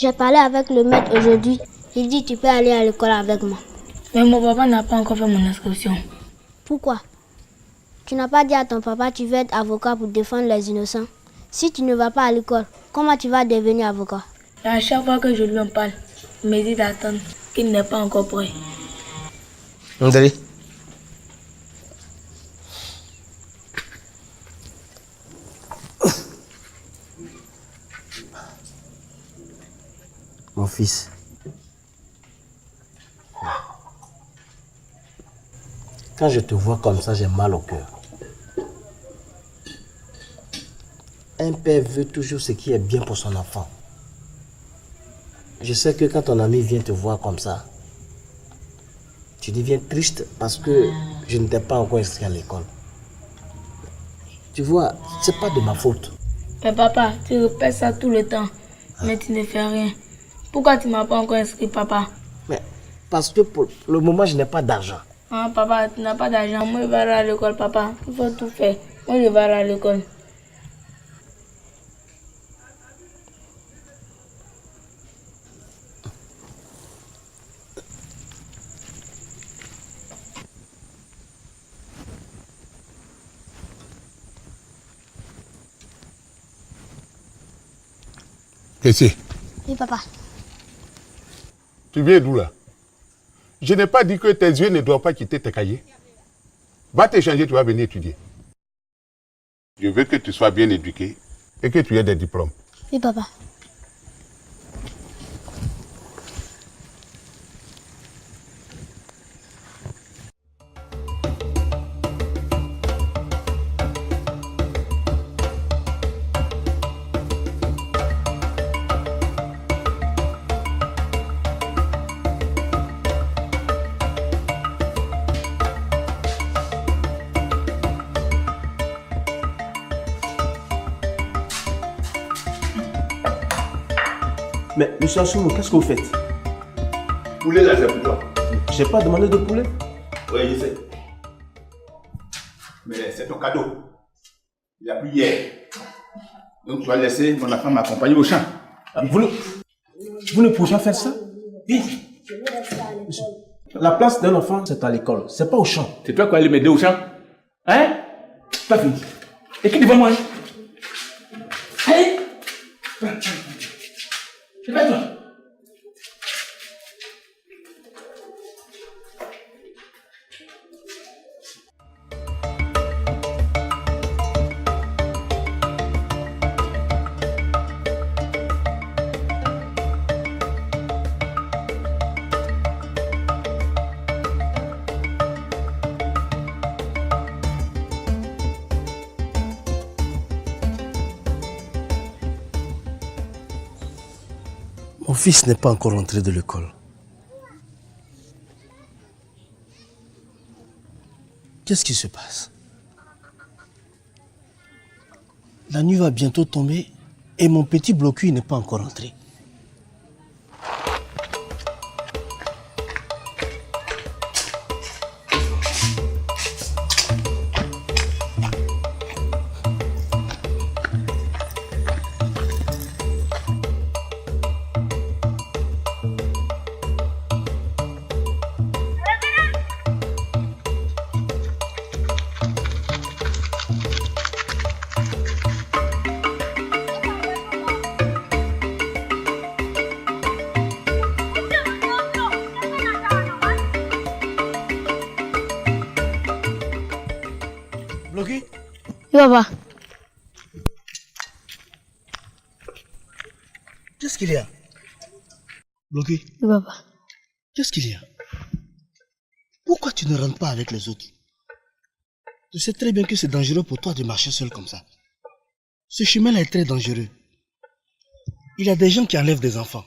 J'ai parlé avec le maître aujourd'hui. Il dit tu peux aller à l'école avec moi. Mais mon papa n'a pas encore fait mon inscription. Pourquoi? Tu n'as pas dit à ton papa que tu veux être avocat pour défendre les innocents. Si tu ne vas pas à l'école, comment tu vas devenir avocat? Et à chaque fois que je lui en parle, il me dit d'attendre qu'il n'est pas encore prêt. Ndali. Mon fils. Quand je te vois comme ça, j'ai mal au cœur. Un père veut toujours ce qui est bien pour son enfant. Je sais que quand ton ami vient te voir comme ça, tu deviens triste parce que je ne t'ai pas encore inscrit à l'école. Tu vois, c'est pas de ma faute. Mais papa, tu répètes ça tout le temps, mais tu ne fais rien. Pourquoi tu ne m'as pas encore inscrit, papa? Mais parce que pour le moment, je n'ai pas d'argent. Ah, papa, tu n'as pas d'argent. Moi, je vais aller à l'école, papa. Il faut tout faire. Moi, je vais aller à l'école. Qu'est-ce? Oui, papa. Tu viens d'où là? Je n'ai pas dit que tes yeux ne doivent pas quitter tes cahiers. Va t'échanger, tu vas venir étudier. Je veux que tu sois bien éduqué et que tu aies des diplômes. Oui, papa. Mais monsieur Assoumou, qu'est-ce que vous faites? Poulet là, c'est pour toi. J'ai pas demandé de poulet. Oui, je sais. Mais c'est ton cadeau. Il a pris hier. Donc tu vas laisser mon enfant m'accompagner au champ. Vous ne pouvez pas faire ça? Oui. Monsieur, la place d'un enfant, c'est à l'école. C'est pas au champ. C'est toi qui vas aller m'aider au champ? Hein? Pas fini. Et qui devant moi? Allez! C'est pas toi. Mon fils n'est pas encore rentré de l'école. Qu'est-ce qui se passe? La nuit va bientôt tomber et mon petit blocus n'est pas encore rentré. Bloqué? Oui, papa. Qu'est-ce qu'il y a? Bloqué? Oui, papa. Qu'est-ce qu'il y a? Pourquoi tu ne rentres pas avec les autres? Tu sais très bien que c'est dangereux pour toi de marcher seul comme ça. Ce chemin-là est très dangereux. Il y a des gens qui enlèvent des enfants.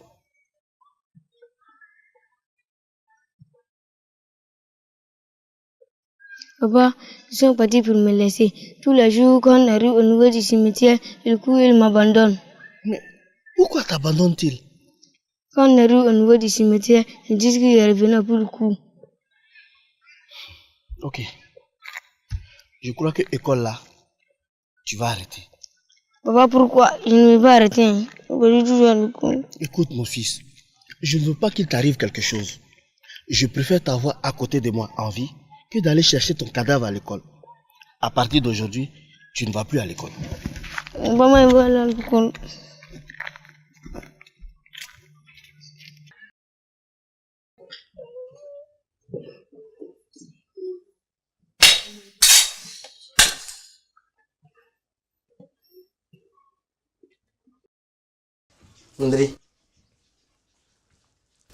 Papa, ils sont partis pour me laisser. Tous les jours, quand on arrive au niveau du cimetière, ils courent, ils m'abandonnent. Mais pourquoi t'abandonnent-ils? Quand on arrive au niveau du cimetière, ils disent qu'il est revenu pour le coup. Ok. Je crois que l'école là, tu vas arrêter. Papa, pourquoi? Je ne vais pas arrêter. Je veux toujours à l'école. Écoute mon fils, je ne veux pas qu'il t'arrive quelque chose. Je préfère t'avoir à côté de moi en vie que d'aller chercher ton cadavre à l'école. À partir d'aujourd'hui, tu ne vas plus à l'école. Maman, il va aller à l'école. André,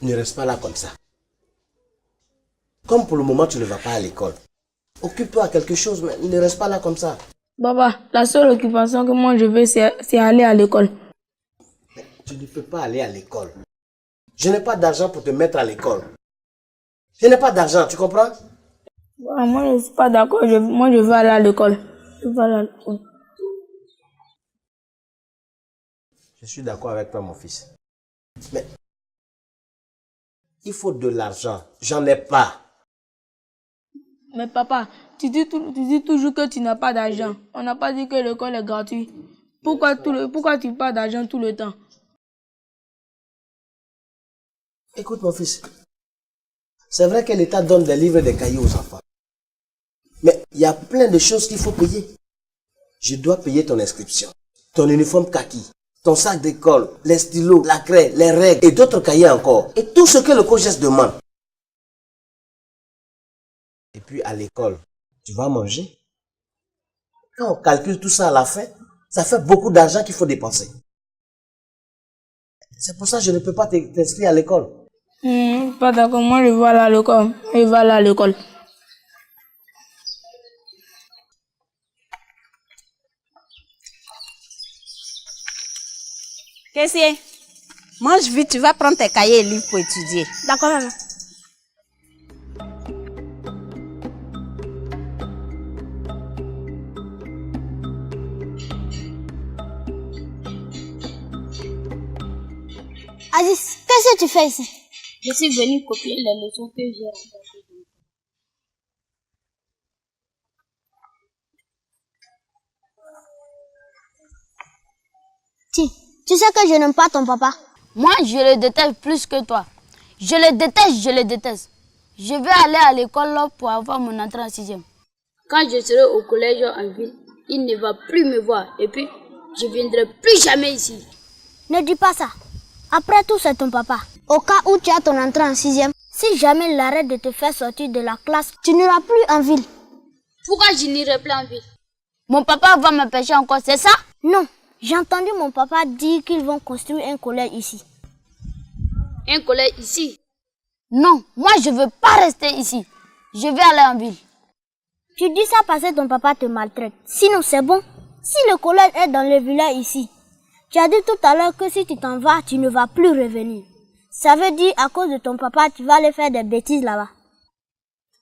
ne reste pas là comme ça. Comme pour le moment tu ne vas pas à l'école, occupe-toi à quelque chose, mais ne reste pas là comme ça. Papa, la seule occupation que moi je veux, c'est aller à l'école. Tu ne peux pas aller à l'école. Je n'ai pas d'argent pour te mettre à l'école. Je n'ai pas d'argent, tu comprends? Moi, je ne suis pas d'accord. Moi, je veux aller à l'école. Je veux aller à l'école. Je suis d'accord avec toi, mon fils. Mais il faut de l'argent. J'en ai pas. Mais papa, tu dis toujours que tu n'as pas d'argent. On n'a pas dit que l'école est gratuite. Pourquoi tu parles d'argent tout le temps? Écoute, mon fils. C'est vrai que l'État donne des livres et des cahiers aux enfants. Mais il y a plein de choses qu'il faut payer. Je dois payer ton inscription, ton uniforme kaki, ton sac d'école, les stylos, la craie, les règles et d'autres cahiers encore. Et tout ce que le COJES demande. Et puis à l'école, tu vas manger. Quand on calcule tout ça à la fin, ça fait beaucoup d'argent qu'il faut dépenser. C'est pour ça que je ne peux pas t'inscrire à l'école. Pas d'accord, moi je veux aller à l'école. Je veux aller à l'école. Qu'est-ce que mange vite, tu vas prendre tes cahiers et livres pour étudier. D'accord, maman. Aziz, qu'est-ce que tu fais ici? Je suis venu copier les leçons que j'ai remplacées. Tu sais que je n'aime pas ton papa. Moi, je le déteste plus que toi. Je le déteste. Je vais aller à l'école pour avoir mon entrée en 6e. Quand je serai au collège en ville, il ne va plus me voir. Et puis, je ne viendrai plus jamais ici. Ne dis pas ça. Après tout, c'est ton papa. Au cas où tu as ton entrée en 6e, si jamais il arrête de te faire sortir de la classe, tu n'iras plus en ville. Pourquoi je n'irai plus en ville? Mon papa va m'empêcher encore, c'est ça? Non, j'ai entendu mon papa dire qu'ils vont construire un collège ici. Un collège ici? Non, moi je ne veux pas rester ici. Je vais aller en ville. Tu dis ça parce que ton papa te maltraite. Sinon, c'est bon. Si le collège est dans le village ici, tu as dit tout à l'heure que si tu t'en vas, tu ne vas plus revenir. Ça veut dire à cause de ton papa, tu vas aller faire des bêtises là-bas.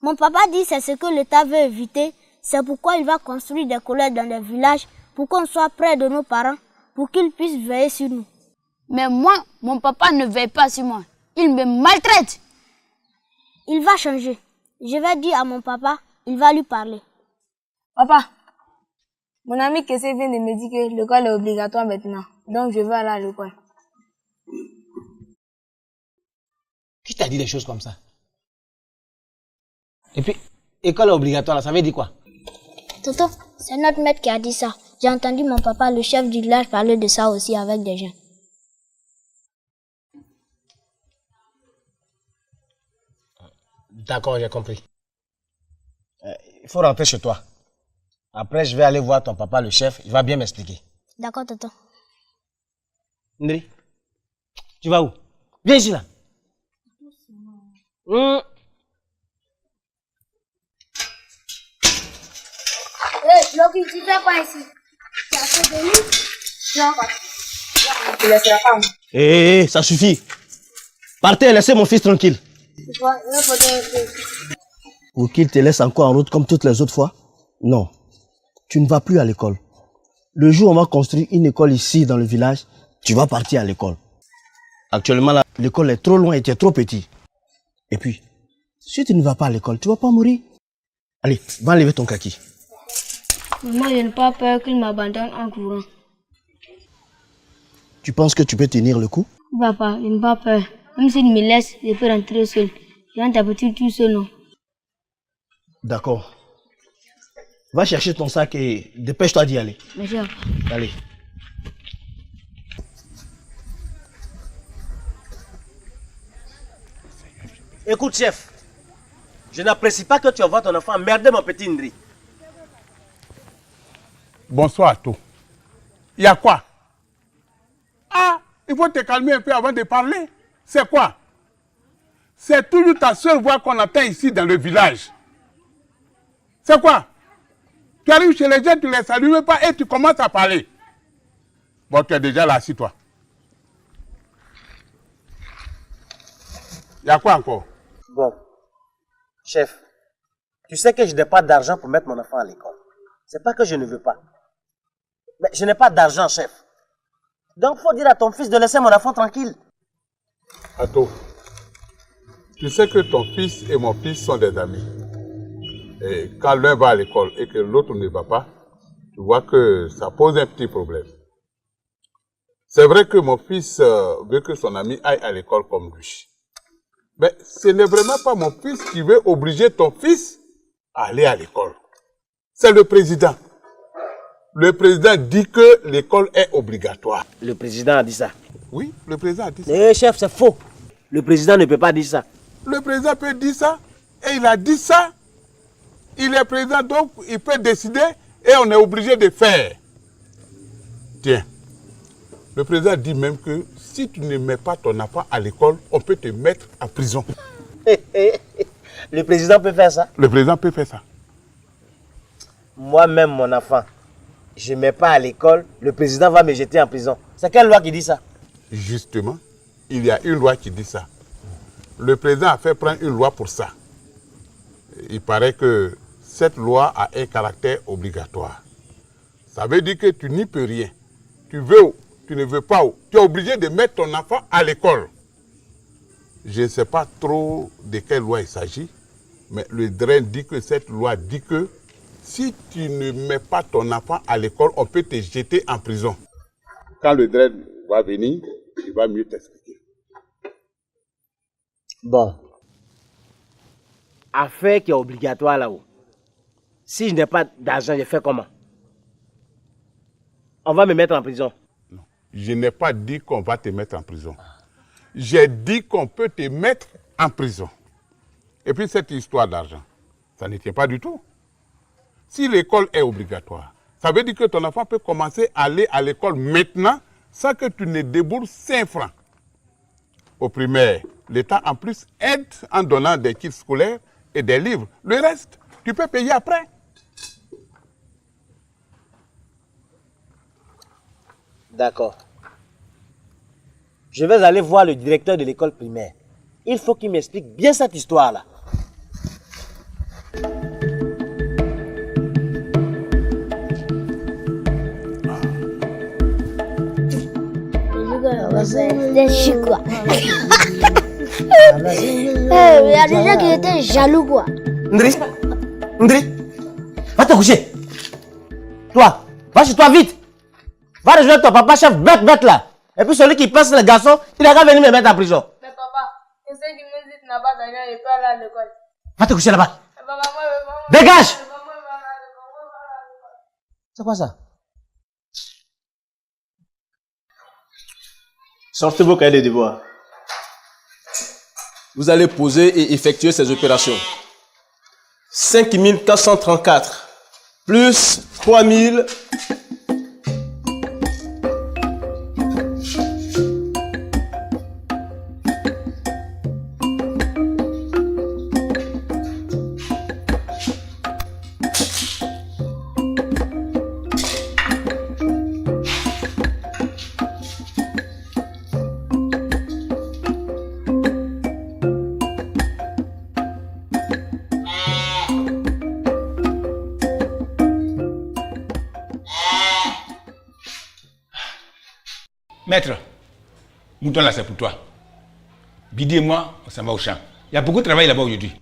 Mon papa dit c'est ce que l'État veut éviter. C'est pourquoi il va construire des collèges dans les villages pour qu'on soit près de nos parents, pour qu'ils puissent veiller sur nous. Mais moi, mon papa ne veille pas sur moi. Il me maltraite. Il va changer. Je vais dire à mon papa, il va lui parler. Papa, mon ami Kessé vient de me dire que l'école est obligatoire maintenant. Donc je vais aller à l'école. Qui t'a dit des choses comme ça? Et puis, école obligatoire, là, ça veut dire quoi? Toto, c'est notre maître qui a dit ça. J'ai entendu mon papa, le chef du village, parler de ça aussi avec des gens. D'accord, j'ai compris. Il faut rentrer chez toi. Après, je vais aller voir ton papa, le chef. Il va bien m'expliquer. D'accord, Toto. Ndri, tu vas où? Viens ici, là. Loki, tu fais quoi ici? Tu as fait de nous? Non. Tu laisseras pas. Hé, ça suffit. Partez, laissez mon fils tranquille. Pour qu'il te laisse encore en route comme toutes les autres fois? Non. Tu ne vas plus à l'école. Le jour où on va construire une école ici dans le village, tu vas partir à l'école. Actuellement, là, l'école est trop loin et tu es trop petit. Et puis, si tu ne vas pas à l'école, tu ne vas pas mourir. Allez, va enlever ton kaki. Moi, je n'ai pas peur qu'il m'abandonne en courant. Tu penses que tu peux tenir le coup? Papa, je n'ai pas peur. Même s'il me laisse, je peux rentrer seul. Je rentre à petit tout seul, non? D'accord. Va chercher ton sac et dépêche-toi d'y aller. Merci, papa. Allez. Écoute, chef, je n'apprécie pas que tu envoies ton enfant emmerder mon petit Ndri. Bonsoir à tous. Il y a quoi? Ah, il faut te calmer un peu avant de parler. C'est quoi? C'est toujours ta seule voix qu'on entend ici dans le village. C'est quoi? Tu arrives chez les gens, tu les salues même pas et tu commences à parler. Bon, tu es déjà là, assis-toi. Il y a quoi encore? Bon, chef, tu sais que je n'ai pas d'argent pour mettre mon enfant à l'école. C'est pas que je ne veux pas. Mais je n'ai pas d'argent, chef. Donc, faut dire à ton fils de laisser mon enfant tranquille. Ato, tu sais que ton fils et mon fils sont des amis. Et quand l'un va à l'école et que l'autre ne va pas, tu vois que ça pose un petit problème. C'est vrai que mon fils veut que son ami aille à l'école comme lui. Mais ce n'est vraiment pas mon fils qui veut obliger ton fils à aller à l'école. C'est le président. Le président dit que l'école est obligatoire. Le président a dit ça. Oui, le président a dit ça. Eh, chef, c'est faux. Le président ne peut pas dire ça. Le président peut dire ça, et il a dit ça. Il est président, donc il peut décider, et on est obligé de faire. Tiens, le président dit même que si tu ne mets pas ton enfant à l'école, on peut te mettre en prison. Le président peut faire ça? Le président peut faire ça. Moi-même, mon enfant, je ne mets pas à l'école, le président va me jeter en prison. C'est quelle loi qui dit ça? Justement, il y a une loi qui dit ça. Le président a fait prendre une loi pour ça. Il paraît que cette loi a un caractère obligatoire. Ça veut dire que tu n'y peux rien. Tu veux ou tu ne veux pas ou. Tu es obligé de mettre ton enfant à l'école. Je ne sais pas trop de quelle loi il s'agit, mais le DREN dit que cette loi dit que si tu ne mets pas ton enfant à l'école, on peut te jeter en prison. Quand le DREN va venir, il va mieux t'expliquer. Bon. Affaire qui est obligatoire là-haut. Si je n'ai pas d'argent, je fais comment? On va me mettre en prison. Non. Je n'ai pas dit qu'on va te mettre en prison. J'ai dit qu'on peut te mettre en prison. Et puis cette histoire d'argent, ça ne tient pas du tout. Si l'école est obligatoire, ça veut dire que ton enfant peut commencer à aller à l'école maintenant sans que tu ne débourses 5 francs. Au primaire, l'État en plus aide en donnant des kits scolaires et des livres. Le reste, tu peux payer après. D'accord. Je vais aller voir le directeur de l'école primaire. Il faut qu'il m'explique bien cette histoire-là. C'est quoi? Il y a des gens qui étaient jaloux, quoi. Ndri, va te coucher. Toi, va chez toi vite. Va rejoindre ton papa chef bête là. Et puis celui qui passe le garçon, il a qu'à venir me mettre en prison. Mais papa, je sais que me dit n'a pas d'argent, je peux aller à l'école. Va te coucher là-bas. Maman, dégage. C'est quoi ça? Sortez vos cahiers de devoirs. Vous allez poser et effectuer ces opérations. 5434 plus 3000. Maître, mouton là c'est pour toi. Bidi et moi, on s'en va au champ. Il y a beaucoup de travail là-bas aujourd'hui.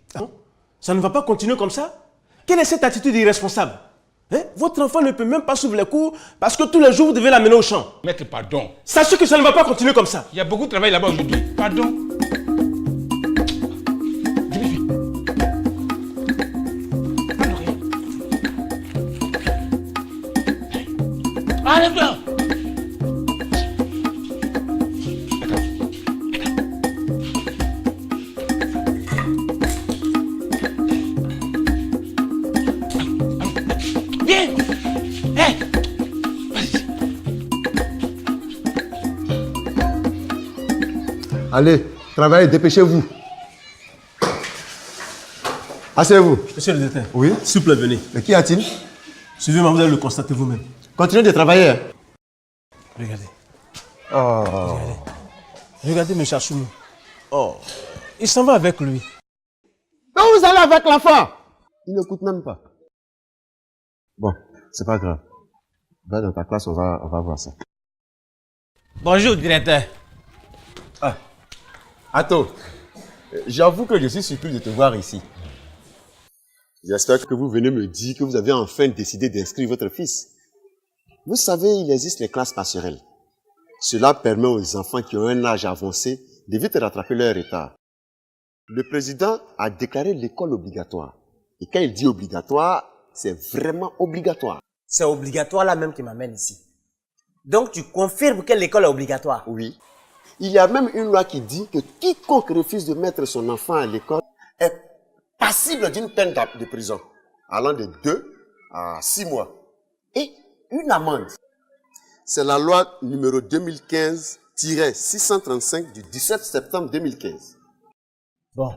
Ça ne va pas continuer comme ça? Quelle est cette attitude irresponsable? Hein? Votre enfant ne peut même pas suivre les cours parce que tous les jours vous devez l'amener au champ. Maître, pardon. Sachez que ça ne va pas continuer comme ça. Il y a beaucoup de travail là-bas aujourd'hui. Pardon. Arrête-toi. Viens. Hey. Allez, travaillez, dépêchez-vous. Asseyez-vous. Monsieur le directeur. Oui. S'il vous plaît, venez. Mais qu'y a-t-il? Suivez-moi, vous allez le constater vous-même. Continuez de travailler. Hein. Regardez. Oh. Regardez, M. Assoumou. Oh. Il s'en va avec lui. Mais vous allez avec l'enfant? Il n'écoute même pas. Bon, c'est pas grave. Va dans ta classe, on va voir ça. Bonjour, directeur. Ah. Atto, j'avoue que je suis surpris de te voir ici. J'espère que vous venez me dire que vous avez enfin décidé d'inscrire votre fils. Vous savez, il existe les classes passerelles. Cela permet aux enfants qui ont un âge avancé de vite rattraper leur retard. Le président a déclaré l'école obligatoire. Et quand il dit obligatoire, c'est vraiment obligatoire. C'est obligatoire là même qui m'amène ici. Donc tu confirmes que l'école est obligatoire? Oui. Il y a même une loi qui dit que quiconque refuse de mettre son enfant à l'école est passible d'une peine de prison allant de 2 à 6 mois et une amende. C'est la loi numéro 2015-635 du 17 septembre 2015. Bon.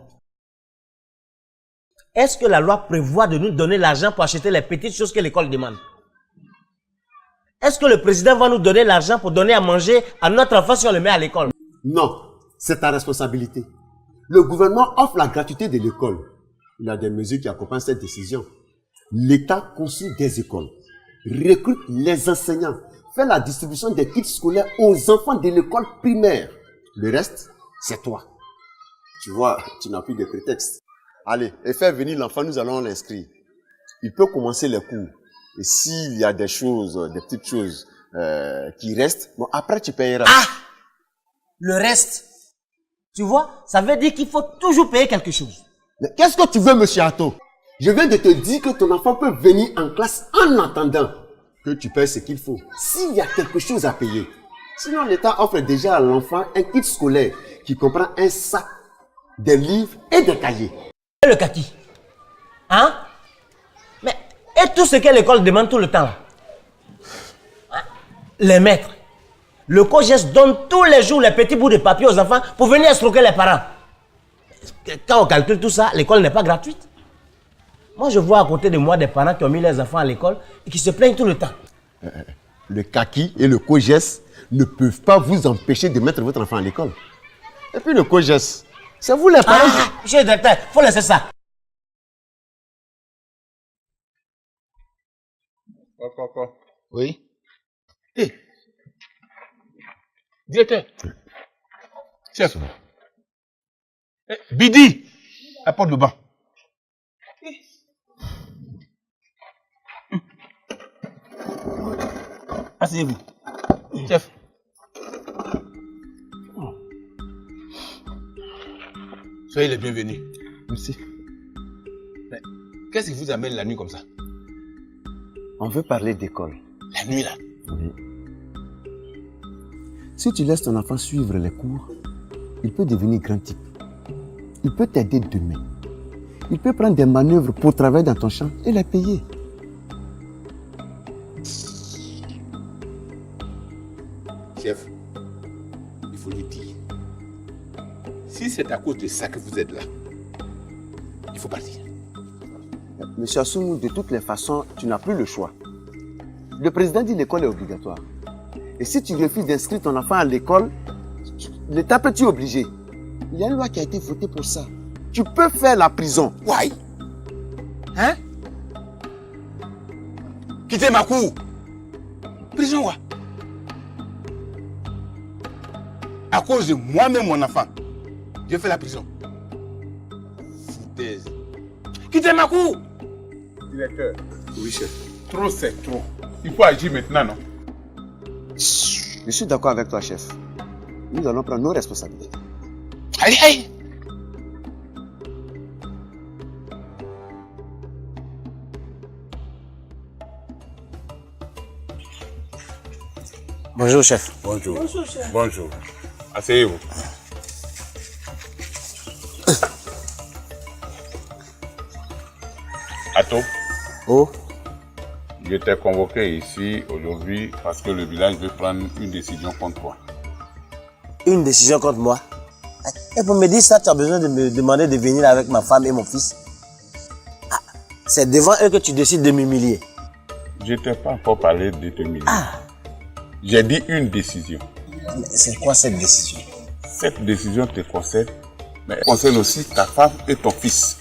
Est-ce que la loi prévoit de nous donner l'argent pour acheter les petites choses que l'école demande? Est-ce que le président va nous donner l'argent pour donner à manger à notre enfant si on le met à l'école? Non, c'est ta responsabilité. Le gouvernement offre la gratuité de l'école. Il y a des mesures qui accompagnent cette décision. L'État construit des écoles, recrute les enseignants, fait la distribution des kits scolaires aux enfants de l'école primaire. Le reste, c'est toi. Tu vois, tu n'as plus de prétexte. Allez, et fais venir l'enfant, nous allons l'inscrire. Il peut commencer les cours. Et s'il y a des choses, des petites choses qui restent, bon, après tu payeras. Ah! Le reste, tu vois, ça veut dire qu'il faut toujours payer quelque chose. Mais qu'est-ce que tu veux, monsieur Atto? Je viens de te dire que ton enfant peut venir en classe en attendant que tu payes ce qu'il faut. S'il y a quelque chose à payer. Sinon, l'État offre déjà à l'enfant un kit scolaire qui comprend un sac, des livres et des cahiers. Et le kaki? Hein? Mais, et tout ce que l'école demande tout le temps là? Hein? Les maîtres. Le COJES donne tous les jours les petits bouts de papier aux enfants pour venir escroquer les parents. Quand on calcule tout ça, l'école n'est pas gratuite. Moi, je vois à côté de moi des parents qui ont mis leurs enfants à l'école et qui se plaignent tout le temps. Le kaki et le COJES ne peuvent pas vous empêcher de mettre votre enfant à l'école. Et puis le COJES, c'est vous les parents. Ah, monsieur le directeur, il faut laisser ça. Oui. Hé. Directeur. Chef. Bidi. Apporte le banc. Asseyez-vous. Chef. Soyez les bienvenus. Merci. Mais qu'est-ce qui vous amène la nuit comme ça? On veut parler d'école. La nuit là? Oui. Si tu laisses ton enfant suivre les cours, il peut devenir grand type. Il peut t'aider demain. Il peut prendre des manœuvres pour travailler dans ton champ et les payer. Chef, il faut lui dire. Si c'est à cause de ça que vous êtes là, il faut partir. Monsieur Assoumou, de toutes les façons, tu n'as plus le choix. Le président dit que l'école est obligatoire. Et si tu refuses d'inscrire ton enfant à l'école, l'État peut t'y obliger. Il y a une loi qui a été votée pour ça. Tu peux faire la prison. Ouais. Hein? Quittez ma cour. Prison quoi? À cause de moi-même, mon enfant, je fais la prison. Foutaise. Quittez ma cour. Directeur. Oui, chef. Trop, c'est trop. Il faut agir maintenant, non? Je suis d'accord avec toi, chef. Nous allons prendre nos responsabilités. Allez, allez! Bonjour, chef. Bonjour. Bonjour, chef. Bonjour. Asseyez-vous. Ato. Oh. Je t'ai convoqué ici aujourd'hui parce que le village veut prendre une décision contre toi. Une décision contre moi? Et pour me dire ça, tu as besoin de me demander de venir avec ma femme et mon fils? Ah, c'est devant eux que tu décides de m'humilier. Je t'ai pas encore parlé de te humilier. J'ai dit une décision. Mais c'est quoi cette décision? Cette décision te concerne, mais elle concerne aussi ta femme et ton fils.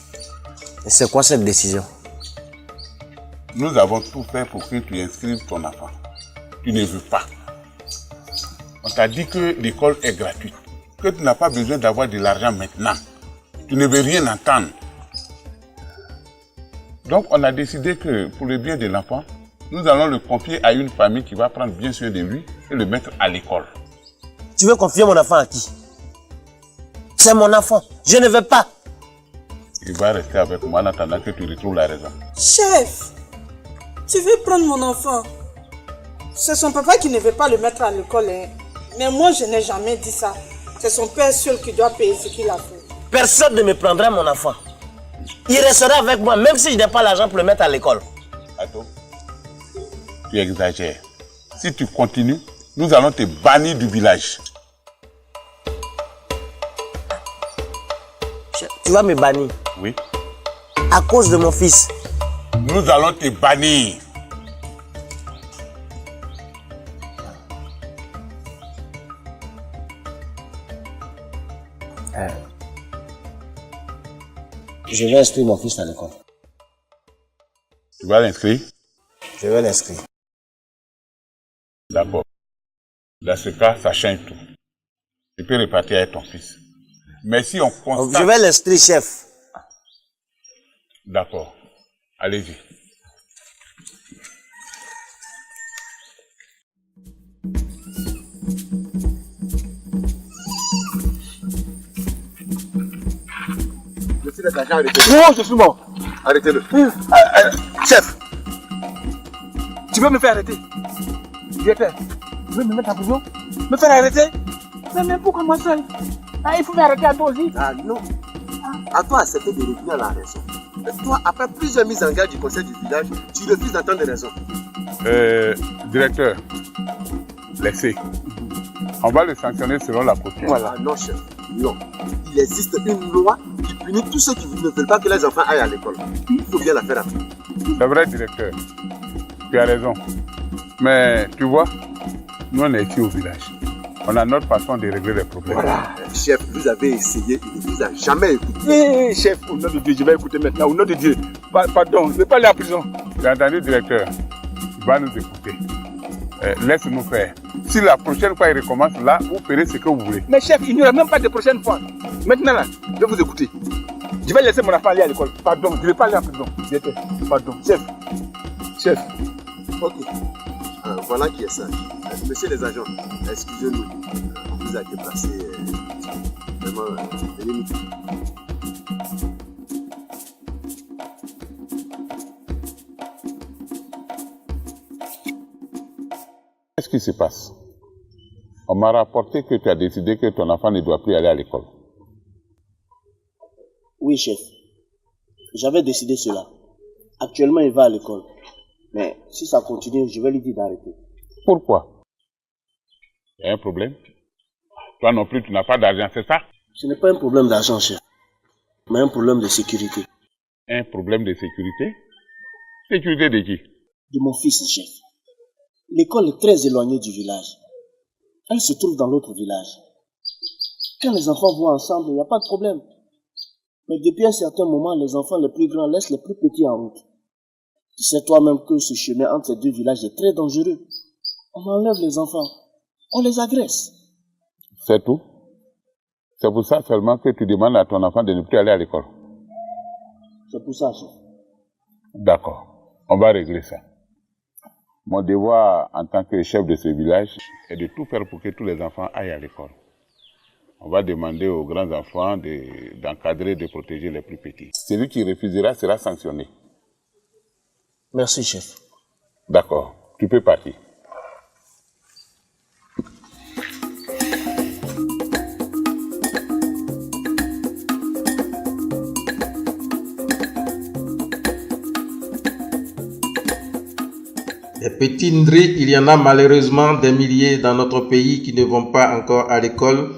Et c'est quoi cette décision? Nous avons tout fait pour que tu inscrives ton enfant. Tu ne veux pas. On t'a dit que l'école est gratuite, que tu n'as pas besoin d'avoir de l'argent maintenant. Tu ne veux rien entendre. Donc on a décidé que pour le bien de l'enfant, nous allons le confier à une famille qui va prendre bien soin de lui et le mettre à l'école. Tu veux confier mon enfant à qui? C'est mon enfant. Je ne veux pas. Il va rester avec moi en attendant que tu retrouves la raison. Chef, tu veux prendre mon enfant? C'est son papa qui ne veut pas le mettre à l'école. Hein. Mais moi, je n'ai jamais dit ça. C'est son père seul qui doit payer ce qu'il a fait. Personne ne me prendra mon enfant. Il restera avec moi, même si je n'ai pas l'argent pour le mettre à l'école. Attends. Tu exagères. Si tu continues, nous allons te bannir du village. Tu vas me bannir? Oui. À cause de mon fils? Nous allons te bannir. Je vais inscrire mon fils à l'école. Tu vas l'inscrire? Je vais l'inscrire. D'accord. Dans ce cas, ça change tout. Tu peux repartir avec ton fils. Mais si on constate... Je vais l'inscrire, chef. D'accord. Allez-y. Arrêtez-le. Non, je suis mort. Arrêtez-le. Chef, tu veux me faire arrêter? Directeur, tu veux me mettre en prison? Me faire arrêter? Mais pourquoi moi seul? Il faut m'arrêter à toi aussi. Ah non. À toi accepter de revenir à la raison. Mais toi, après plusieurs mises en garde du conseil du village, tu refuses d'entendre des raisons. Directeur, laissez. On va le sanctionner selon la coutume. Voilà, non chef. Non. Il existe une loi qui punit tous ceux qui ne veulent pas que les enfants aillent à l'école. Il faut bien la faire appliquer. C'est vrai, directeur. Tu as raison. Mais tu vois, nous on est ici au village. On a notre façon de régler les problèmes. Voilà. Chef, vous avez essayé, il ne vous a jamais écouté. Chef, au nom de Dieu, je vais écouter maintenant. Au nom de Dieu. Pardon, je ne vais pas aller en prison. Tu as entendu, directeur? Il va nous écouter. Laisse-nous faire. Si la prochaine fois il recommence là, vous ferez ce que vous voulez. Mais chef, il n'y aura même pas de prochaine fois. Maintenant là, je vais vous écouter. Je vais laisser mon enfant aller à l'école. Pardon, je ne vais pas aller en prison. Pardon, chef. Chef. Ok. Voilà qui est sage. Monsieur les agents, excusez-nous. On vous a déplacé. Vraiment, veuillez nous. Qu'est-ce qui se passe? On m'a rapporté que tu as décidé que ton enfant ne doit plus aller à l'école. Oui, chef. J'avais décidé cela. Actuellement, il va à l'école. Mais si ça continue, je vais lui dire d'arrêter. Pourquoi? Il y a un problème? Toi non plus, tu n'as pas d'argent, c'est ça? Ce n'est pas un problème d'argent, chef. Mais un problème de sécurité. Un problème de sécurité? Sécurité de qui? De mon fils, chef. L'école est très éloignée du village. Elle se trouve dans l'autre village. Quand les enfants vont ensemble, il n'y a pas de problème. Mais depuis un certain moment, les enfants les plus grands laissent les plus petits en route. Tu sais toi-même que ce chemin entre ces deux villages est très dangereux. On enlève les enfants. On les agresse. C'est tout? C'est pour ça seulement que tu demandes à ton enfant de ne plus aller à l'école? C'est pour ça, chef. D'accord. On va régler ça. Mon devoir en tant que chef de ce village est de tout faire pour que tous les enfants aillent à l'école. On va demander aux grands enfants d'encadrer, de protéger les plus petits. Celui qui refusera sera sanctionné. Merci, chef. D'accord, tu peux partir. Les petits Ndré, il y en a malheureusement des milliers dans notre pays qui ne vont pas encore à l'école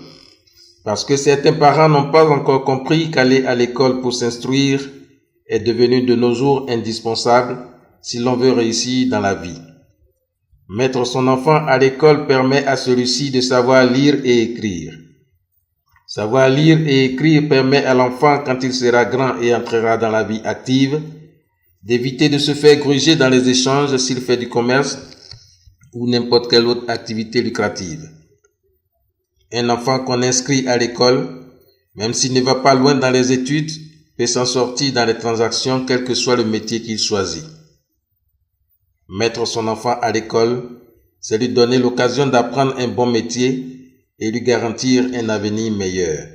parce que certains parents n'ont pas encore compris qu'aller à l'école pour s'instruire est devenu de nos jours indispensable si l'on veut réussir dans la vie. Mettre son enfant à l'école permet à celui-ci de savoir lire et écrire. Savoir lire et écrire permet à l'enfant, quand il sera grand et entrera dans la vie active, d'éviter de se faire gruger dans les échanges s'il fait du commerce ou n'importe quelle autre activité lucrative. Un enfant qu'on inscrit à l'école, même s'il ne va pas loin dans les études, peut s'en sortir dans les transactions, quel que soit le métier qu'il choisit. Mettre son enfant à l'école, c'est lui donner l'occasion d'apprendre un bon métier et lui garantir un avenir meilleur.